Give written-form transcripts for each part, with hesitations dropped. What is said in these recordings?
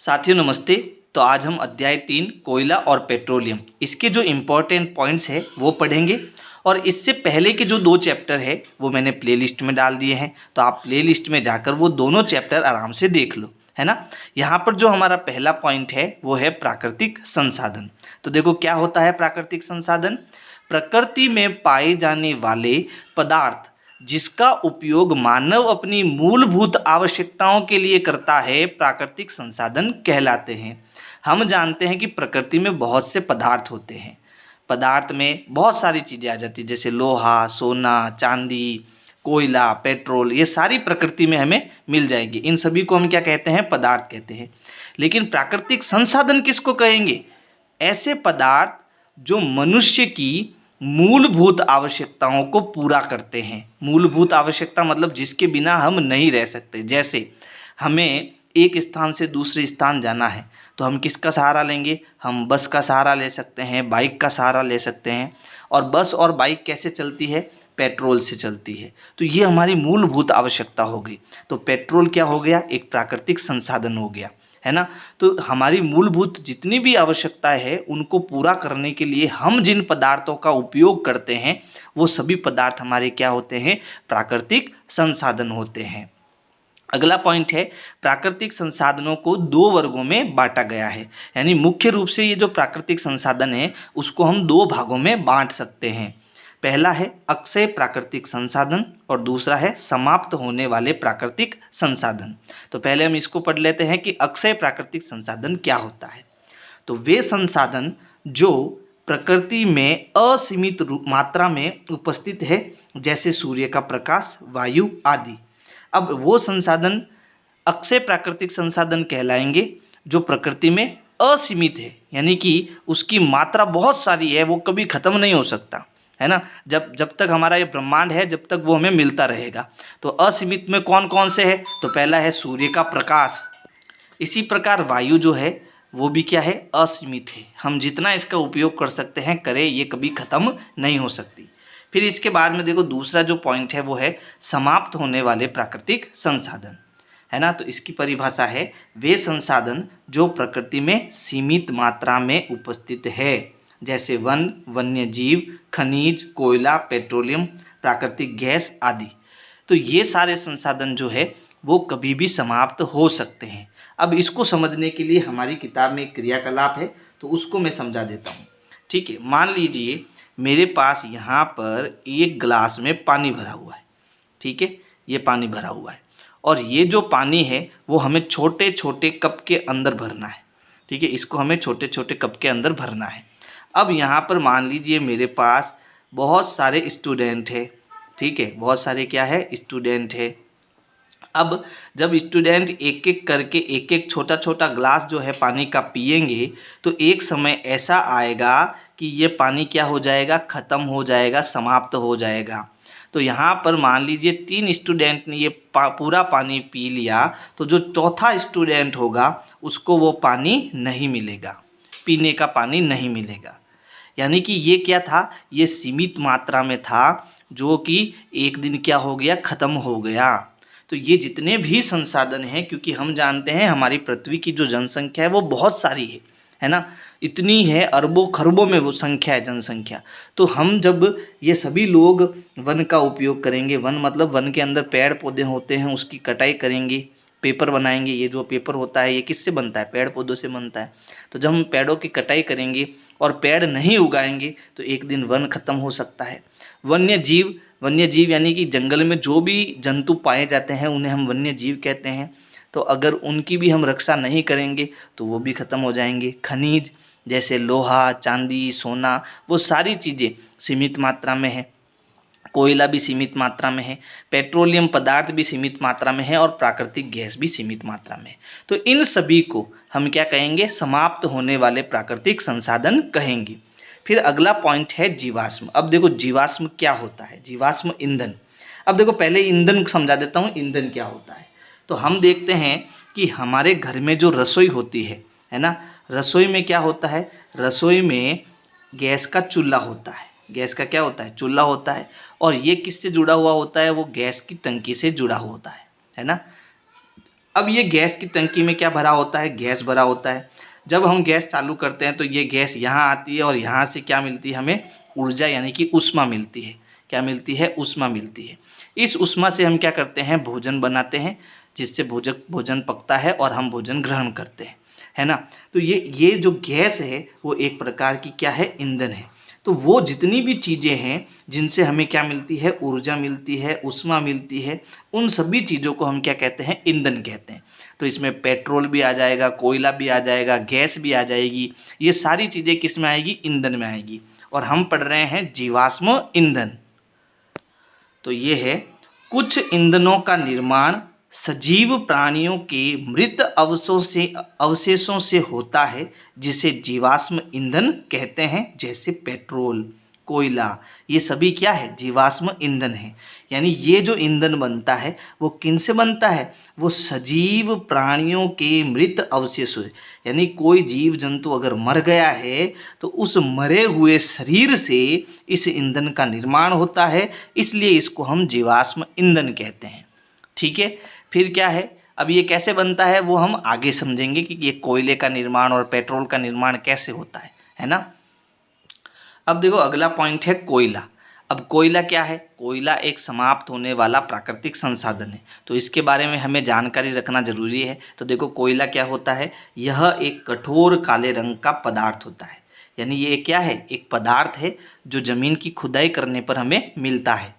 साथियों नमस्ते। तो आज हम अध्याय 3 कोयला और पेट्रोलियम इसके जो इम्पोर्टेंट पॉइंट्स है वो पढ़ेंगे। और इससे पहले के जो 2 चैप्टर है वो मैंने प्लेलिस्ट में डाल दिए हैं, तो आप प्लेलिस्ट में जाकर वो दोनों चैप्टर आराम से देख लो, है ना। यहाँ पर जो हमारा पहला पॉइंट है वो है प्राकृतिक संसाधन। तो देखो क्या होता है प्राकृतिक संसाधन। प्रकृति में पाए जाने वाले पदार्थ जिसका उपयोग मानव अपनी मूलभूत आवश्यकताओं के लिए करता है प्राकृतिक संसाधन कहलाते हैं। हम जानते हैं कि प्रकृति में बहुत से पदार्थ होते हैं। पदार्थ में बहुत सारी चीज़ें आ जाती हैं, जैसे लोहा, सोना, चांदी, कोयला, पेट्रोल, ये सारी प्रकृति में हमें मिल जाएगी। इन सभी को हम क्या कहते हैं? पदार्थ कहते हैं। लेकिन प्राकृतिक संसाधन किसको कहेंगे? ऐसे पदार्थ जो मनुष्य की मूलभूत आवश्यकताओं को पूरा करते हैं। मूलभूत आवश्यकता मतलब जिसके बिना हम नहीं रह सकते। जैसे हमें एक स्थान से दूसरे स्थान जाना है तो हम किसका सहारा लेंगे? हम बस का सहारा ले सकते हैं, बाइक का सहारा ले सकते हैं। और बस और बाइक कैसे चलती है? पेट्रोल से चलती है। तो ये हमारी मूलभूत आवश्यकता हो गई। तो पेट्रोल क्या हो गया? एक प्राकृतिक संसाधन हो गया, है ना। तो हमारी मूलभूत जितनी भी आवश्यकताएं है उनको पूरा करने के लिए हम जिन पदार्थों का उपयोग करते हैं वो सभी पदार्थ हमारे क्या होते हैं? प्राकृतिक संसाधन होते हैं। अगला पॉइंट है प्राकृतिक संसाधनों को 2 वर्गों में बांटा गया है। यानी मुख्य रूप से ये जो प्राकृतिक संसाधन है उसको हम 2 भागों में बांट सकते हैं। पहला है अक्षय प्राकृतिक संसाधन और दूसरा है समाप्त होने वाले प्राकृतिक संसाधन। तो पहले हम इसको पढ़ लेते हैं कि अक्षय प्राकृतिक संसाधन क्या होता है। तो वे संसाधन जो प्रकृति में असीमित मात्रा में उपस्थित है, जैसे सूर्य का प्रकाश, वायु आदि। अब वो संसाधन अक्षय प्राकृतिक संसाधन कहलाएंगे जो प्रकृति में असीमित है, यानी कि उसकी मात्रा बहुत सारी है, वो कभी खत्म नहीं हो सकता, है ना। जब तक हमारा ये ब्रह्मांड है जब तक वो हमें मिलता रहेगा। तो असीमित में कौन कौन से है? तो पहला है सूर्य का प्रकाश। इसी प्रकार वायु जो है वो भी क्या है? असीमित है। हम जितना इसका उपयोग कर सकते हैं करें, ये कभी खत्म नहीं हो सकती। फिर इसके बाद में देखो दूसरा जो पॉइंट है वो है समाप्त होने वाले प्राकृतिक संसाधन, है ना। तो इसकी परिभाषा है वे संसाधन जो प्रकृति में सीमित मात्रा में उपस्थित है, जैसे वन, वन्य जीव, खनिज, कोयला, पेट्रोलियम, प्राकृतिक गैस आदि। तो ये सारे संसाधन जो है वो कभी भी समाप्त हो सकते हैं। अब इसको समझने के लिए हमारी किताब में एक क्रियाकलाप है, तो उसको मैं समझा देता हूँ, ठीक है। मान लीजिए मेरे पास यहाँ पर एक गिलास में पानी भरा हुआ है, ठीक है। ये पानी भरा हुआ है और ये जो पानी है वो हमें छोटे छोटे कप के अंदर भरना है, ठीक है। इसको हमें छोटे छोटे कप के अंदर भरना है। अब यहाँ पर मान लीजिए मेरे पास बहुत सारे स्टूडेंट है, ठीक है। बहुत सारे क्या है? स्टूडेंट है। अब जब स्टूडेंट एक एक करके एक एक छोटा छोटा ग्लास जो है पानी का पिएंगे तो एक समय ऐसा आएगा कि ये पानी क्या हो जाएगा? ख़त्म हो जाएगा, समाप्त हो जाएगा। तो यहाँ पर मान लीजिए 3 स्टूडेंट ने ये पूरा पानी पी लिया, तो जो चौथा स्टूडेंट होगा उसको वो पानी नहीं मिलेगा, पीने का पानी नहीं मिलेगा। यानी कि ये क्या था? ये सीमित मात्रा में था जो कि एक दिन क्या हो गया? ख़त्म हो गया। तो ये जितने भी संसाधन हैं, क्योंकि हम जानते हैं हमारी पृथ्वी की जो जनसंख्या है वो बहुत सारी है ना। इतनी है, अरबों खरबों में वो संख्या है, जनसंख्या। तो हम जब ये सभी लोग वन का उपयोग करेंगे, वन मतलब वन के अंदर पेड़ पौधे होते हैं, उसकी कटाई करेंगे, पेपर बनाएंगे। ये जो पेपर होता है ये किससे बनता है? पेड़ पौधों से बनता है। तो जब हम पेड़ों की कटाई करेंगे और पेड़ नहीं उगाएंगे तो एक दिन वन खत्म हो सकता है। वन्य जीव यानी कि जंगल में जो भी जंतु पाए जाते हैं उन्हें हम वन्य जीव कहते हैं। तो अगर उनकी भी हम रक्षा नहीं करेंगे तो वो भी खत्म हो जाएंगे। खनिज जैसे लोहा, चांदी, सोना, वो सारी चीज़ें सीमित मात्रा में है। कोयला भी सीमित मात्रा में है, पेट्रोलियम पदार्थ भी सीमित मात्रा में है और प्राकृतिक गैस भी सीमित मात्रा में है। तो इन सभी को हम क्या कहेंगे? समाप्त होने वाले प्राकृतिक संसाधन कहेंगे। फिर अगला पॉइंट है जीवाश्म। अब देखो जीवाश्म क्या होता है? जीवाश्म ईंधन। अब देखो पहले ईंधन समझा देता हूँ, ईंधन क्या होता है। तो हम देखते हैं कि हमारे घर में जो रसोई होती है ना, रसोई में क्या होता है? रसोई में गैस का चूल्हा होता है। गैस का क्या होता है? चूल्हा होता है। और ये किससे जुड़ा हुआ होता है? वो गैस की टंकी से जुड़ा हुआ होता है ना। अब ये गैस की टंकी में क्या भरा होता है, गैस भरा होता है। जब हम गैस चालू करते हैं तो ये गैस यहाँ आती है और यहाँ से क्या मिलती है हमें, ऊर्जा यानी कि ऊष्मा मिलती है। क्या मिलती है, ऊष्मा मिलती है। इस ऊष्मा से हम क्या करते हैं, भोजन बनाते हैं, जिससे भोजन पकता है और हम भोजन ग्रहण करते हैं, है ना। तो ये जो गैस है वो एक प्रकार की क्या है, ईंधन है। तो वो जितनी भी चीज़ें हैं जिनसे हमें क्या मिलती है, ऊर्जा मिलती है, ऊष्मा मिलती है, उन सभी चीज़ों को हम क्या कहते हैं, ईंधन कहते हैं। तो इसमें पेट्रोल भी आ जाएगा, कोयला भी आ जाएगा, गैस भी आ जाएगी। ये सारी चीज़ें किस में आएगी, ईंधन में आएगी। और हम पढ़ रहे हैं जीवाश्म ईंधन। तो ये है, कुछ ईंधनों का निर्माण सजीव प्राणियों के मृत अवशेषों से होता है, जिसे जीवाश्म ईंधन कहते हैं। जैसे पेट्रोल, कोयला, ये सभी क्या है, जीवाश्म ईंधन है। यानी ये जो ईंधन बनता है वो किन से बनता है, वो सजीव प्राणियों के मृत अवशेषों से। यानी कोई जीव जंतु अगर मर गया है तो उस मरे हुए शरीर से इस ईंधन का निर्माण होता है, इसलिए इसको हम जीवाश्म ईंधन कहते हैं। ठीक है, फिर क्या है, अब ये कैसे बनता है वो हम आगे समझेंगे कि ये कोयले का निर्माण और पेट्रोल का निर्माण कैसे होता है ना। अब देखो अगला पॉइंट है कोयला। अब कोयला क्या है, कोयला एक समाप्त होने वाला प्राकृतिक संसाधन है, तो इसके बारे में हमें जानकारी रखना जरूरी है। तो देखो कोयला क्या होता है, यह एक कठोर काले रंग का पदार्थ होता है। यानी ये क्या है, एक पदार्थ है जो जमीन की खुदाई करने पर हमें मिलता है।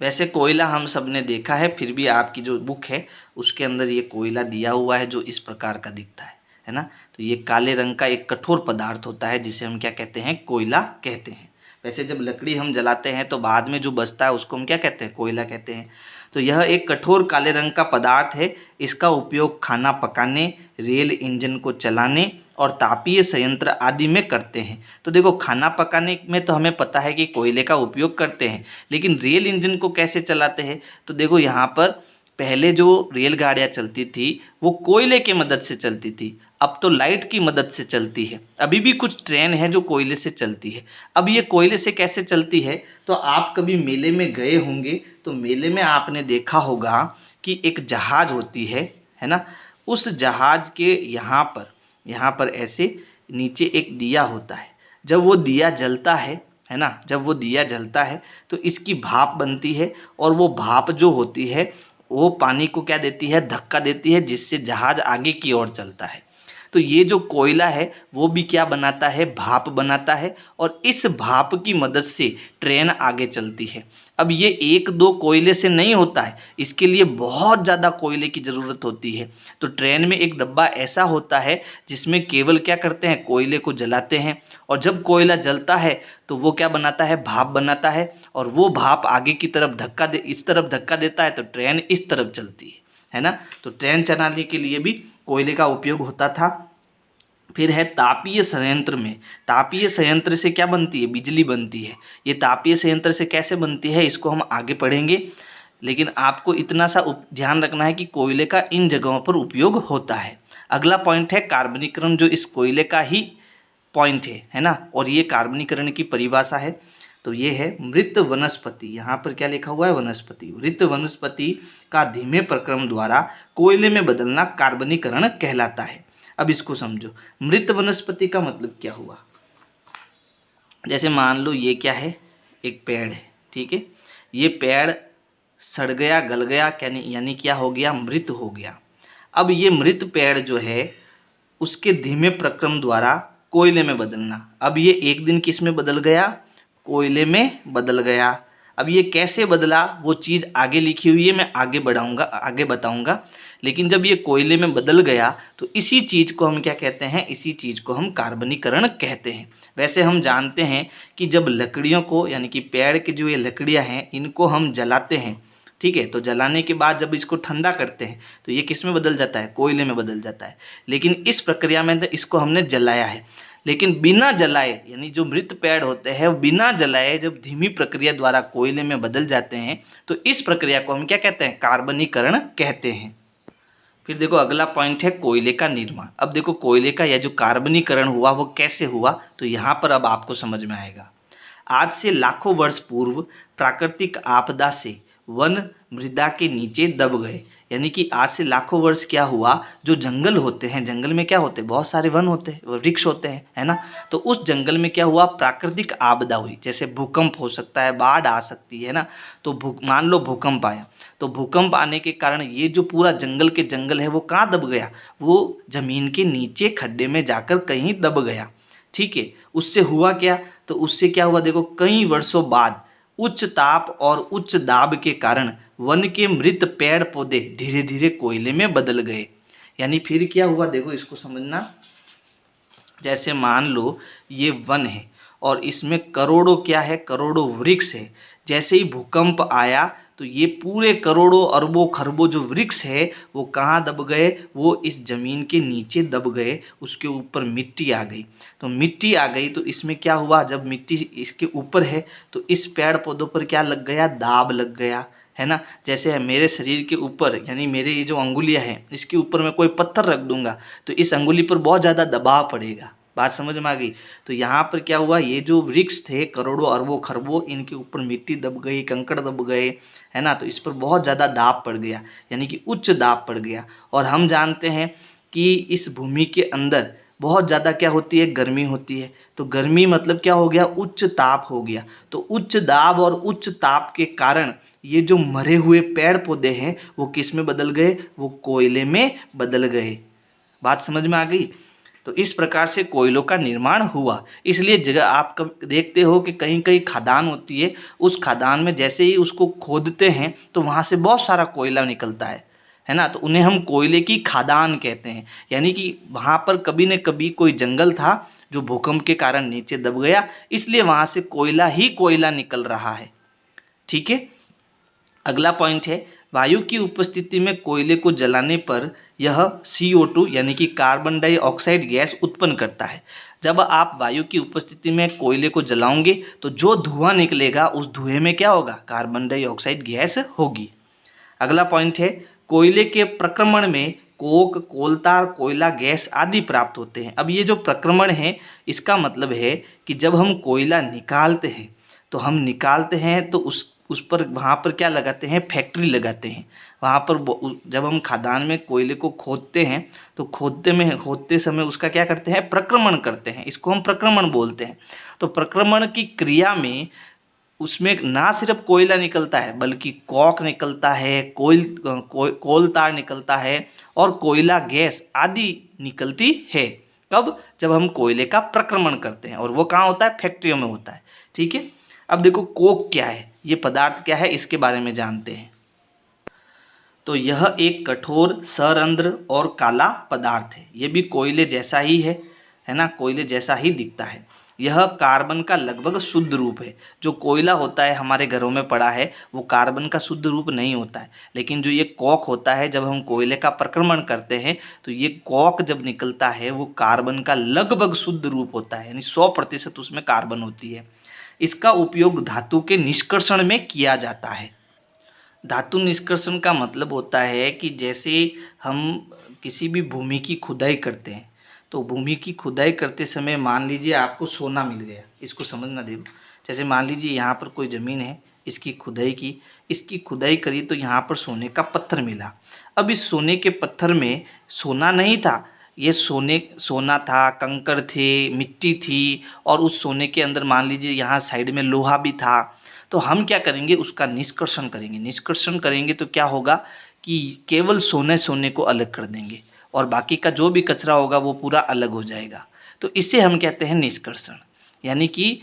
वैसे कोयला हम सब ने देखा है, फिर भी आपकी जो बुक है उसके अंदर ये कोयला दिया हुआ है जो इस प्रकार का दिखता है ना। तो ये काले रंग का एक कठोर पदार्थ होता है जिसे हम क्या कहते हैं, कोयला कहते हैं। वैसे जब लकड़ी हम जलाते हैं तो बाद में जो बचता है उसको हम क्या कहते हैं, कोयला कहते हैं। तो यह एक कठोर काले रंग का पदार्थ है। इसका उपयोग खाना पकाने, रेल इंजन को चलाने और तापीय संयंत्र आदि में करते हैं। तो देखो खाना पकाने में तो हमें पता है कि कोयले का उपयोग करते हैं, लेकिन रेल इंजन को कैसे चलाते हैं, तो देखो यहाँ पर पहले जो रेलगाड़ियाँ चलती थी वो कोयले की मदद से चलती थी, अब तो लाइट की मदद से चलती है। अभी भी कुछ ट्रेन है जो कोयले से चलती है। अब ये कोयले से कैसे चलती है, तो आप कभी मेले में गए होंगे तो मेले में आपने देखा होगा कि एक जहाज होती है ना। उस जहाज के यहाँ पर ऐसे नीचे एक दिया होता है। जब वो दिया जलता है ना, जब वो दिया जलता है तो इसकी भाप बनती है, और वो भाप जो होती है वो पानी को क्या देती है, धक्का देती है, जिससे जहाज आगे की ओर चलता है। तो ये जो कोयला है वो भी क्या बनाता है, भाप बनाता है, और इस भाप की मदद से ट्रेन आगे चलती है। अब ये एक दो कोयले से नहीं होता है, इसके लिए बहुत ज़्यादा कोयले की ज़रूरत होती है। तो ट्रेन में एक डब्बा ऐसा होता है जिसमें केवल क्या करते हैं, कोयले को जलाते हैं, और जब कोयला जलता है तो वो क्या बनाता है, भाप बनाता है, और वो भाप आगे की तरफ इस तरफ धक्का देता है तो ट्रेन इस तरफ चलती है ना। तो ट्रेन चलाने के लिए भी कोयले का उपयोग होता था। फिर है तापीय संयंत्र में, तापीय संयंत्र से क्या बनती है, बिजली बनती है। ये तापीय संयंत्र से कैसे बनती है इसको हम आगे पढ़ेंगे, लेकिन आपको इतना सा ध्यान रखना है कि कोयले का इन जगहों पर उपयोग होता है। अगला पॉइंट है कार्बनीकरण, जो इस कोयले का ही पॉइंट है ना। और ये कार्बनीकरण की परिभाषा है, तो ये है मृत वनस्पति। यहाँ पर क्या लिखा हुआ है, वनस्पति। मृत वनस्पति का धीमे प्रक्रम द्वारा कोयले में बदलना कार्बनीकरण कहलाता है। अब इसको समझो, मृत वनस्पति का मतलब क्या हुआ। जैसे मान लो ये क्या है, एक पेड़ है, ठीक है। ये पेड़ सड़ गया, गल गया, यानी क्या हो गया, मृत हो गया। अब ये मृत पेड़ जो है उसके धीमे प्रक्रम द्वारा कोयले में बदलना। अब ये एक दिन किस में बदल गया, कोयले में बदल गया। अब ये कैसे बदला वो चीज़ आगे लिखी हुई है, मैं आगे बताऊंगा। लेकिन जब ये कोयले में बदल गया तो इसी चीज़ को हम क्या कहते हैं, इसी चीज़ को हम कार्बनीकरण कहते हैं। वैसे हम जानते हैं कि जब लकड़ियों को, यानी कि पेड़ की जो ये लकड़ियाँ हैं इनको हम जलाते हैं, ठीक है, तो जलाने के बाद जब इसको ठंडा करते हैं तो ये किस में बदल जाता है, कोयले में बदल जाता है। लेकिन इस प्रक्रिया में इसको हमने जलाया है, लेकिन बिना जलाए, यानी जो मृत पेड़ होते हैं बिना जलाए जब धीमी प्रक्रिया द्वारा कोयले में बदल जाते हैं तो इस प्रक्रिया को हम क्या कहते हैं, कार्बनीकरण कहते हैं। फिर देखो अगला पॉइंट है कोयले का निर्माण। अब देखो कोयले का यह जो कार्बनीकरण हुआ वो कैसे हुआ, तो यहाँ पर अब आपको समझ में आएगा। आज से लाखों वर्ष पूर्व प्राकृतिक आपदा से वन मृदा के नीचे दब गए। यानी कि आज से लाखों वर्ष क्या हुआ, जो जंगल होते हैं, जंगल में क्या होते हैं, बहुत सारे वन होते हैं, वृक्ष होते हैं, है ना। तो उस जंगल में क्या हुआ, प्राकृतिक आपदा हुई, जैसे भूकंप हो सकता है, बाढ़ आ सकती है ना। तो मान लो भूकंप आया, तो भूकंप आने के कारण ये जो पूरा जंगल के जंगल है वो कहाँ दब गया, वो जमीन के नीचे खड्डे में जाकर कहीं दब गया। ठीक है, उससे हुआ क्या, तो उससे क्या हुआ, देखो कई वर्षों बाद उच्च ताप और उच्च दाब के कारण वन के मृत पेड़ पौधे धीरे धीरे कोयले में बदल गए। यानी फिर क्या हुआ, देखो इसको समझना। जैसे मान लो ये वन है और इसमें करोड़ों क्या है, करोड़ों वृक्ष है। जैसे ही भूकंप आया तो ये पूरे करोड़ों अरबों खरबों जो वृक्ष है वो कहाँ दब गए, वो इस जमीन के नीचे दब गए, उसके ऊपर मिट्टी आ गई। तो मिट्टी आ गई तो इसमें क्या हुआ, जब मिट्टी इसके ऊपर है तो इस पेड़ पौधों पर क्या लग गया, दाब लग गया, है ना। जैसे मेरे शरीर के ऊपर, यानी मेरे ये जो अंगुलियां हैं इसके ऊपर मैं कोई पत्थर रख दूंगा तो इस अंगुली पर बहुत ज़्यादा दबाव पड़ेगा। बात समझ में आ गई। तो यहाँ पर क्या हुआ, ये जो वृक्ष थे करोड़ों अरबों खरबों, इनके ऊपर मिट्टी दब गई, कंकड़ दब गए, है ना। तो इस पर बहुत ज़्यादा दाब पड़ गया, यानी कि उच्च दाब पड़ गया। और हम जानते हैं कि इस भूमि के अंदर बहुत ज़्यादा क्या होती है, गर्मी होती है। तो गर्मी मतलब क्या हो गया, उच्च ताप हो गया। तो उच्च दाब और उच्च ताप के कारण ये जो मरे हुए पेड़ पौधे हैं वो किस में बदल गए, वो कोयले में बदल गए। बात समझ में आ गई। तो इस प्रकार से कोयलों का निर्माण हुआ। इसलिए जगह आप देखते हो कि कहीं कहीं खदान होती है, उस खदान में जैसे ही उसको खोदते हैं तो वहाँ से बहुत सारा कोयला निकलता है ना। तो उन्हें हम कोयले की खदान कहते हैं। यानी कि वहाँ पर कभी न कभी कोई जंगल था जो भूकंप के कारण नीचे दब गया, इसलिए वहाँ से कोयला ही कोयला निकल रहा है। ठीक है, अगला पॉइंट है, वायु की उपस्थिति में कोयले को जलाने पर यह CO2 यानी कि कार्बन डाइऑक्साइड गैस उत्पन्न करता है। जब आप वायु की उपस्थिति में कोयले को जलाओगे तो जो धुआं निकलेगा उस धुएं में क्या होगा, कार्बन डाइऑक्साइड गैस होगी। अगला पॉइंट है, कोयले के प्रक्रमण में कोक, कोलतार, कोयला गैस आदि प्राप्त होते हैं। अब ये जो प्रक्रमण है इसका मतलब है कि जब हम कोयला निकालते हैं तो उस पर वहाँ पर क्या लगाते हैं, फैक्ट्री लगाते हैं। वहाँ पर जब हम खदान में कोयले को खोदते हैं तो खोदते समय उसका क्या करते हैं, प्रक्रमण करते हैं। इसको हम प्रक्रमण बोलते हैं। तो प्रक्रमण की क्रिया में उसमें ना सिर्फ कोयला निकलता है बल्कि कॉक निकलता है, कोलतार निकलता है और कोयला गैस आदि निकलती है। कब, जब हम कोयले का प्रक्रमण करते हैं, और वो कहाँ होता है, फैक्ट्रियों में होता है। ठीक है, अब देखो कोक क्या है, ये पदार्थ क्या है, इसके बारे में जानते हैं। तो यह एक कठोर, सरंध्र और काला पदार्थ है। ये भी कोयले जैसा ही है ना, कोयले जैसा ही दिखता है। यह कार्बन का लगभग शुद्ध रूप है। जो कोयला होता है हमारे घरों में पड़ा है वो कार्बन का शुद्ध रूप नहीं होता है, लेकिन जो ये कॉक होता है, जब हम कोयले का प्रक्रमण करते हैं तो ये कॉक जब निकलता है वो कार्बन का लगभग शुद्ध रूप होता है, यानी 100% उसमें कार्बन होती है। इसका उपयोग धातु के निष्कर्षण में किया जाता है। धातु निष्कर्षण का मतलब होता है कि जैसे हम किसी भी भूमि की खुदाई करते हैं तो भूमि की खुदाई करते समय मान लीजिए आपको सोना मिल गया। इसको समझना देखो, जैसे मान लीजिए यहाँ पर कोई ज़मीन है, इसकी खुदाई करी तो यहाँ पर सोने का पत्थर मिला। अब इस सोने के पत्थर में सोना नहीं था, ये सोना था, कंकड़ थे, मिट्टी थी, और उस सोने के अंदर मान लीजिए यहाँ साइड में लोहा भी था। तो हम क्या करेंगे, उसका निष्कर्षण करेंगे तो क्या होगा कि केवल सोने को अलग कर देंगे और बाकी का जो भी कचरा होगा वो पूरा अलग हो जाएगा। तो इसे हम कहते हैं निष्कर्षण। यानी कि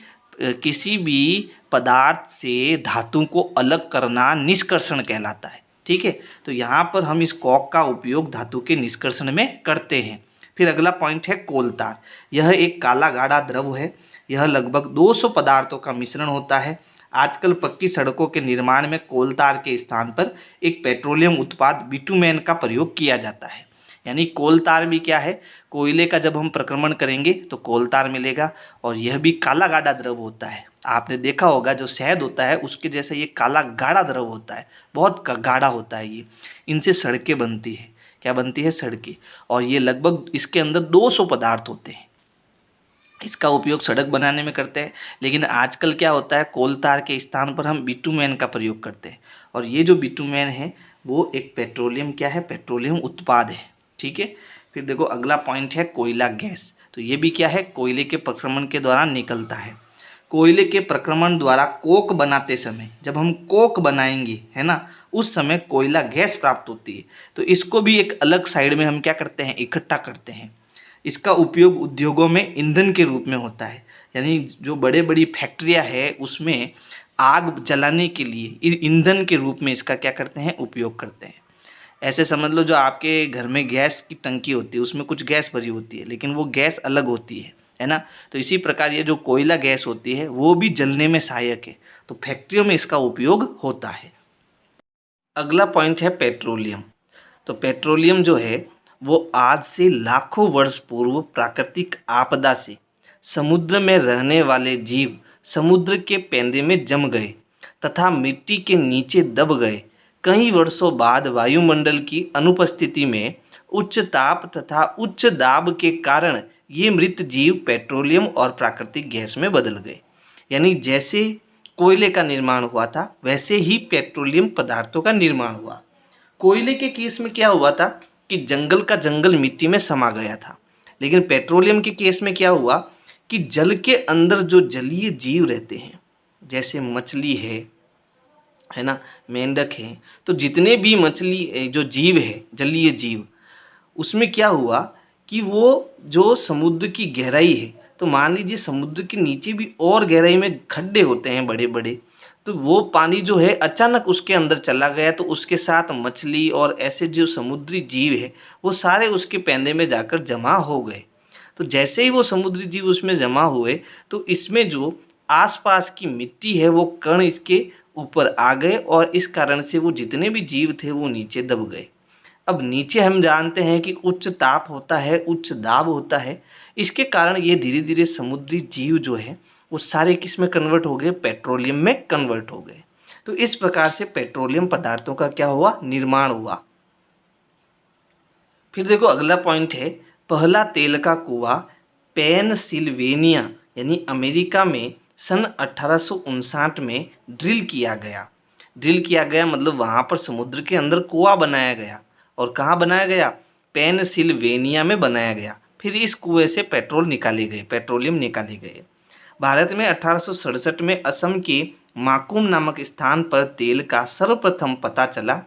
किसी भी पदार्थ से धातु को अलग करना निष्कर्षण कहलाता है। ठीक है, तो यहाँ पर हम इस कॉक का उपयोग धातु के निष्कर्षण में करते हैं। फिर अगला पॉइंट है कोलतार। यह एक काला गाढ़ा द्रव है। यह लगभग 200 पदार्थों का मिश्रण होता है। आजकल पक्की सड़कों के निर्माण में कोलतार के स्थान पर एक पेट्रोलियम उत्पाद बिटुमेन का प्रयोग किया जाता है। यानी कोलतार भी क्या है, कोयले का जब हम प्रक्रमण करेंगे तो कोलतार मिलेगा, और यह भी काला गाढ़ा द्रव होता है। आपने देखा होगा जो शहद होता है उसके जैसे ये काला गाढ़ा द्रव होता है, बहुत गाढ़ा होता है ये। इनसे सड़कें बनती है। क्या बनती है, सड़कें। और ये लगभग इसके अंदर 200 पदार्थ होते हैं। इसका उपयोग सड़क बनाने में करते हैं। लेकिन आजकल क्या होता है, कोलतार के स्थान पर हम बिटुमेन का प्रयोग करते हैं। और ये जो बिटुमेन है वो एक पेट्रोलियम क्या है, पेट्रोलियम उत्पाद है। ठीक है। फिर देखो अगला पॉइंट है कोयला गैस। तो ये भी क्या है, कोयले के प्रक्रमण के दौरान निकलता है। कोयले के प्रक्रमण द्वारा कोक बनाते समय, जब हम कोक बनाएंगे है ना, उस समय कोयला गैस प्राप्त होती है। तो इसको भी एक अलग साइड में हम क्या करते हैं, इकट्ठा करते हैं। इसका उपयोग उद्योगों में ईंधन के रूप में होता है, यानी जो बड़े बड़ी फैक्ट्रियां है उसमें आग जलाने के लिए ईंधन के रूप में इसका क्या करते हैं, उपयोग करते हैं। ऐसे समझ लो जो आपके घर में गैस की टंकी होती है उसमें कुछ गैस भरी होती है, लेकिन वो गैस अलग होती है ना। तो इसी प्रकार ये जो कोयला गैस होती है वो भी जलने में सहायक है, तो फैक्ट्रियों में इसका उपयोग होता है। अगला पॉइंट है पेट्रोलियम। तो पेट्रोलियम जो है वो आज से लाखों वर्ष पूर्व प्राकृतिक आपदा से समुद्र में रहने वाले जीव समुद्र के पेंदे में जम गए तथा मिट्टी के नीचे दब गए। कई वर्षों बाद वायुमंडल की अनुपस्थिति में उच्च ताप तथा उच्च दाब के कारण ये मृत जीव पेट्रोलियम और प्राकृतिक गैस में बदल गए। यानी जैसे कोयले का निर्माण हुआ था वैसे ही पेट्रोलियम पदार्थों का निर्माण हुआ। कोयले के केस में क्या हुआ था कि जंगल का जंगल मिट्टी में समा गया था, लेकिन पेट्रोलियम के केस में क्या हुआ कि जल के अंदर जो जलीय जीव रहते हैं, जैसे मछली है ना, मेंढक है, तो जितने भी मछली जो जीव है जलीय जीव, उसमें क्या हुआ कि वो जो समुद्र की गहराई है, तो मान लीजिए समुद्र के नीचे भी और गहराई में खड्डे होते हैं बड़े बड़े, तो वो पानी जो है अचानक उसके अंदर चला गया, तो उसके साथ मछली और ऐसे जो समुद्री जीव है वो सारे उसके पैंदे में जाकर जमा हो गए। तो जैसे ही वो समुद्री जीव उसमें जमा हुए तो इसमें जो आसपास की मिट्टी है वो कण इसके ऊपर आ गए और इस कारण से वो जितने भी जीव थे वो नीचे दब गए। अब नीचे हम जानते हैं कि उच्च ताप होता है, उच्च दाब होता है, इसके कारण ये धीरे धीरे समुद्री जीव जो है वो सारे किस में कन्वर्ट हो गए, पेट्रोलियम में कन्वर्ट हो गए। तो इस प्रकार से पेट्रोलियम पदार्थों का क्या हुआ, निर्माण हुआ। फिर देखो अगला पॉइंट है पहला तेल का कुआं पेनसिल्वेनिया यानी अमेरिका में सन 1859 में ड्रिल किया गया। ड्रिल किया गया मतलब वहाँ पर समुद्र के अंदर कुआं बनाया गया। और कहाँ बनाया गया, पेनसिल्वेनिया में बनाया गया। फिर इस कुएं से पेट्रोल निकाले गए, पेट्रोलियम निकाले गए। भारत में 1867 में असम के माकुम नामक स्थान पर तेल का सर्वप्रथम पता चला।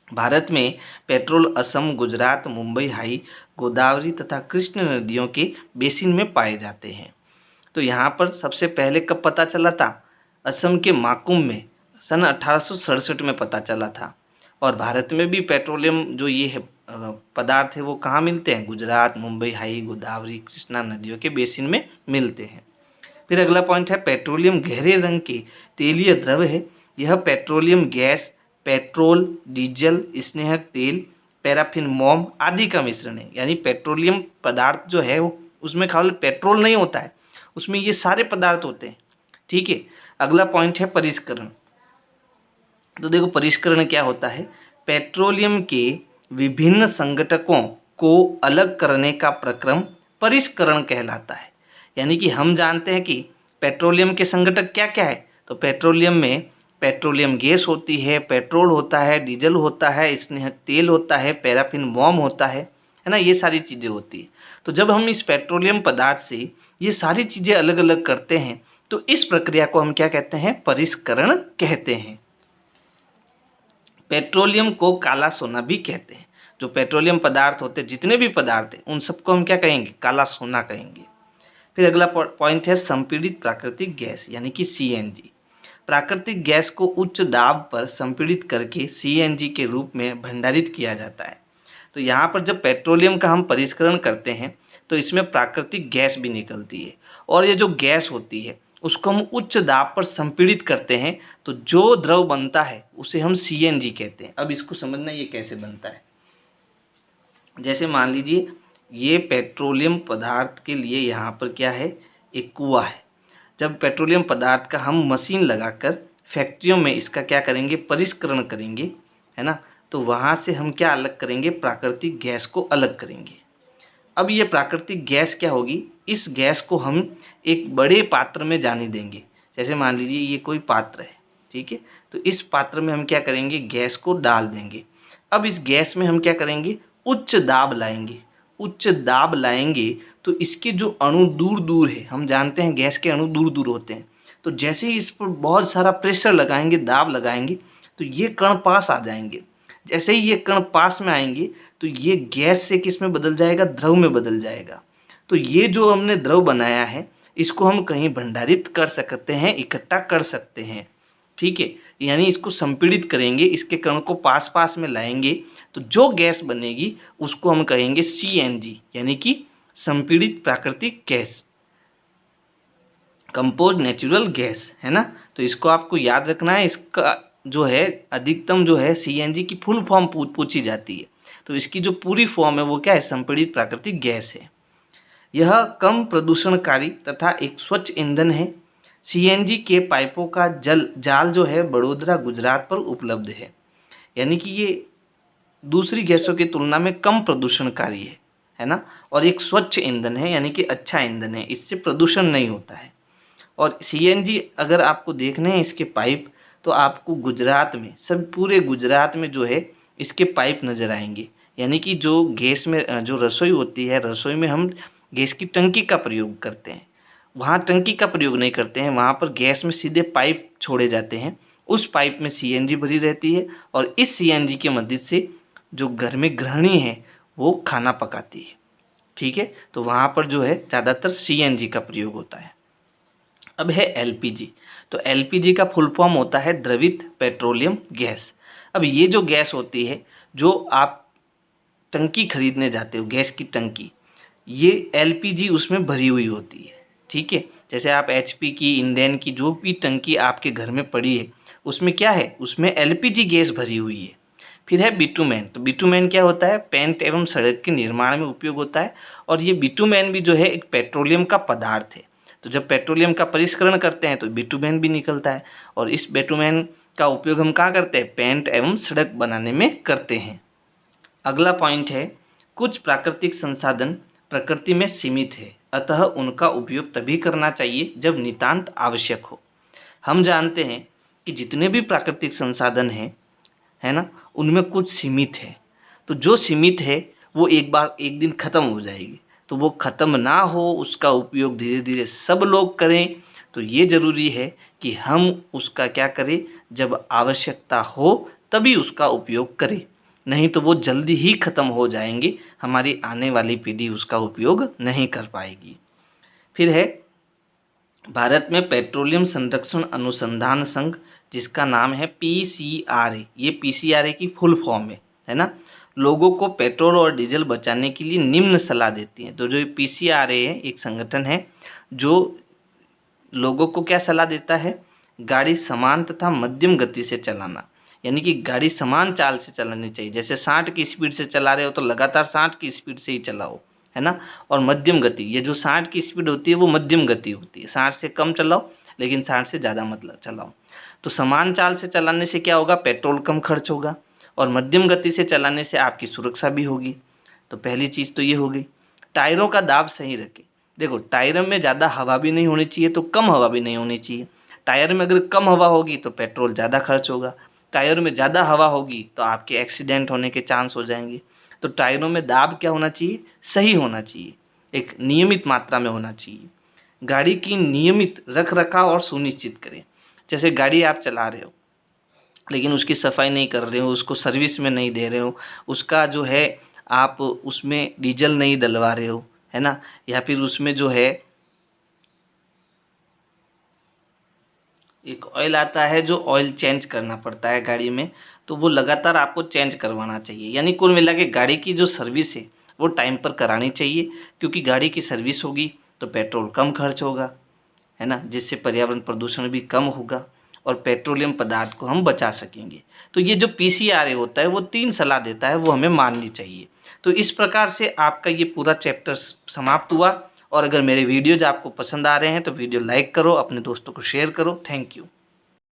भारत में पेट्रोल असम, गुजरात, मुंबई हाई, गोदावरी तथा कृष्ण नदियों के बेसिन में पाए जाते हैं। तो यहाँ पर सबसे पहले कब पता चला था, असम के माकुम में सन 1867 में पता चला था। और भारत में भी पेट्रोलियम जो ये है पदार्थ है वो कहाँ मिलते हैं, गुजरात, मुंबई हाई, गोदावरी, कृष्णा नदियों के बेसिन में मिलते हैं। फिर अगला पॉइंट है पेट्रोलियम गहरे रंग के तेलीय द्रव है। यह पेट्रोलियम गैस, पेट्रोल, डीजल, स्नेहक तेल, पैराफिन मोम आदि का मिश्रण है। यानी पेट्रोलियम पदार्थ जो है वो उसमें केवल पेट्रोल नहीं होता है, उसमें ये सारे पदार्थ होते हैं। ठीक है। अगला पॉइंट है परिष्करण। तो देखो परिष्करण क्या होता है, पेट्रोलियम के विभिन्न संघटकों को अलग करने का प्रक्रम परिष्करण कहलाता है। यानी कि हम जानते हैं कि पेट्रोलियम के संघटक क्या क्या है, तो पेट्रोलियम में पेट्रोलियम गैस होती है, पेट्रोल होता है, डीजल होता है, स्नेहक तेल होता है, पैराफिन मोम होता है ना, ये सारी चीज़ें होती है। तो जब हम इस पेट्रोलियम पदार्थ से ये सारी चीज़ें अलग अलग करते हैं तो इस प्रक्रिया को हम क्या कहते हैं, परिष्करण कहते हैं। पेट्रोलियम को काला सोना भी कहते हैं। जो पेट्रोलियम पदार्थ होते हैं, जितने भी पदार्थ हैं, उन सबको हम क्या कहेंगे, काला सोना कहेंगे। फिर अगला पॉइंट है संपीड़ित प्राकृतिक गैस यानी कि सीएनजी। प्राकृतिक गैस को उच्च दाब पर संपीड़ित करके सीएनजी के रूप में भंडारित किया जाता है। तो यहाँ पर जब पेट्रोलियम का हम परिष्करण करते हैं तो इसमें प्राकृतिक गैस भी निकलती है, और ये जो गैस होती है उसको हम उच्च दाब पर संपीड़ित करते हैं, तो जो द्रव बनता है उसे हम सीएनजी कहते हैं। अब इसको समझना ये कैसे बनता है। जैसे मान लीजिए ये पेट्रोलियम पदार्थ के लिए यहाँ पर क्या है, एक कुआं है। जब पेट्रोलियम पदार्थ का हम मशीन लगाकर फैक्ट्रियों में इसका क्या करेंगे, परिष्करण करेंगे, है ना, तो वहाँ से हम क्या अलग करेंगे, प्राकृतिक गैस को अलग करेंगे। अब ये प्राकृतिक गैस क्या होगी, इस गैस को हम एक बड़े पात्र में जाने देंगे। जैसे मान लीजिए ये कोई पात्र है, ठीक है। तो इस पात्र में हम क्या करेंगे, गैस को डाल देंगे। अब इस गैस में हम क्या करेंगे, उच्च दाब लाएंगे। उच्च दाब लाएंगे तो इसके जो अणु दूर दूर है, हम जानते हैं गैस के अणु दूर दूर होते हैं, तो जैसे ही इस पर बहुत सारा प्रेशर लगाएंगे, दाब लगाएंगे, तो ये कण पास आ जाएंगे। जैसे ही ये कण पास में आएंगे तो ये गैस से किस में बदल जाएगा, द्रव में बदल जाएगा। तो ये जो हमने द्रव बनाया है इसको हम कहीं भंडारित कर सकते हैं, इकट्ठा कर सकते हैं, ठीक है। यानी इसको संपीड़ित करेंगे, इसके कण को पास पास में लाएंगे, तो जो गैस बनेगी उसको हम कहेंगे CNG, यानी कि संपीड़ित प्राकृतिक गैस, कंपोज्ड नेचुरल गैस, है ना। तो इसको आपको याद रखना है। इसका जो है अधिकतम जो है CNG की फुल फॉर्म पूछी जाती है, तो इसकी जो पूरी फॉर्म है वो क्या है, संपीड़ित प्राकृतिक गैस है। यह कम प्रदूषणकारी तथा एक स्वच्छ ईंधन है। CNG के पाइपों का जाल जो है बड़ोदरा गुजरात पर उपलब्ध है, यानी कि ये दूसरी गैसों की तुलना में कम प्रदूषणकारी है ना, और एक स्वच्छ ईंधन है, यानी कि अच्छा ईंधन है, इससे प्रदूषण नहीं होता है। और CNG अगर आपको देखने हैं इसके पाइप, तो आपको गुजरात में, सब पूरे गुजरात में जो है इसके पाइप नज़र आएंगे। यानी कि जो गैस में जो रसोई होती है, रसोई में हम गैस की टंकी का प्रयोग करते हैं, वहाँ टंकी का प्रयोग नहीं करते हैं, वहाँ पर गैस में सीधे पाइप छोड़े जाते हैं। उस पाइप में CNG भरी रहती है और इस CNG के मदद से जो घर में गृहिणी है वो खाना पकाती है, ठीक है। तो वहाँ पर जो है ज़्यादातर CNG का प्रयोग होता है। अब है LPG। तो LPG का फुल फॉर्म होता है द्रवित पेट्रोलियम गैस। अब ये जो गैस होती है, जो आप टंकी खरीदने जाते हो, गैस की टंकी, ये LPG उसमें भरी हुई होती है, ठीक है। जैसे आप HP की, इंडेन की जो भी टंकी आपके घर में पड़ी है उसमें क्या है, उसमें LPG गैस भरी हुई है। फिर है बिटुमेन। तो बिटुमेन क्या होता है, पेंट एवं सड़क के निर्माण में उपयोग होता है, और ये बिटुमेन भी जो है एक पेट्रोलियम का पदार्थ है। तो जब पेट्रोलियम का परिष्करण करते हैं तो बिटुमेन भी निकलता है, और इस बिटुमेन का उपयोग हम कहाँ करते हैं, पेंट एवं सड़क बनाने में करते हैं। अगला पॉइंट है, कुछ प्राकृतिक संसाधन प्रकृति में सीमित है, अतः उनका उपयोग तभी करना चाहिए जब नितांत आवश्यक हो। हम जानते हैं कि जितने भी प्राकृतिक संसाधन हैं, है ना, उनमें कुछ सीमित है। तो जो सीमित है वो एक दिन ख़त्म हो जाएगी, तो वो ख़त्म ना हो, उसका उपयोग धीरे धीरे सब लोग करें। तो ये ज़रूरी है कि हम उसका क्या करें, जब आवश्यकता हो तभी उसका उपयोग करें, नहीं तो वो जल्दी ही ख़त्म हो जाएंगे, हमारी आने वाली पीढ़ी उसका उपयोग नहीं कर पाएगी। फिर है भारत में पेट्रोलियम संरक्षण अनुसंधान संघ, जिसका नाम है PCRA। ये PCRA की फुल फॉर्म है ना, लोगों को पेट्रोल और डीजल बचाने के लिए निम्न सलाह देती है। तो जो PCRA है, एक संगठन है जो लोगों को क्या सलाह देता है, गाड़ी समान तथा मध्यम गति से चलाना, यानी कि गाड़ी समान चाल से चलानी चाहिए। जैसे 60 की स्पीड से चला रहे हो तो लगातार 60 की स्पीड से ही चलाओ, है ना। और मध्यम गति, ये जो 60 की स्पीड होती है वो मध्यम गति होती है, 60 से कम चलाओ लेकिन 60 से ज़्यादा मत चलाओ। तो समान चाल से चलाने से क्या होगा, पेट्रोल कम खर्च होगा, और मध्यम गति से चलाने से आपकी सुरक्षा भी होगी। तो पहली चीज़ तो ये होगी। टायरों का दाब सही रखें। देखो, टायर में ज़्यादा हवा भी नहीं होनी चाहिए तो कम हवा भी नहीं होनी चाहिए। टायर में अगर कम हवा होगी तो पेट्रोल ज़्यादा खर्च होगा, टायर में ज़्यादा हवा होगी तो आपके एक्सीडेंट होने के चांस हो जाएंगे। तो टायरों में दाब क्या होना चाहिए, सही होना चाहिए, एक नियमित मात्रा में होना चाहिए। गाड़ी की नियमित रख रखाव और सुनिश्चित करें। जैसे गाड़ी आप चला रहे हो लेकिन उसकी सफाई नहीं कर रहे हो, उसको सर्विस में नहीं दे रहे हो, उसका जो है आप उसमें डीजल नहीं डलवा रहे हो, है ना, या फिर उसमें जो है एक ऑयल आता है जो ऑयल चेंज करना पड़ता है गाड़ी में, तो वो लगातार आपको चेंज करवाना चाहिए। यानी कुल मिला के गाड़ी की जो सर्विस है वो टाइम पर करानी चाहिए, क्योंकि गाड़ी की सर्विस होगी तो पेट्रोल कम खर्च होगा, है ना, जिससे पर्यावरण प्रदूषण भी कम होगा और पेट्रोलियम पदार्थ को हम बचा सकेंगे। तो ये जो PCRA होता है वो 3 सलाह देता है, वो हमें माननी चाहिए। तो इस प्रकार से आपका ये पूरा चैप्टर समाप्त हुआ। और अगर मेरे वीडियोज आपको पसंद आ रहे हैं तो वीडियो लाइक करो, अपने दोस्तों को शेयर करो। Thank you.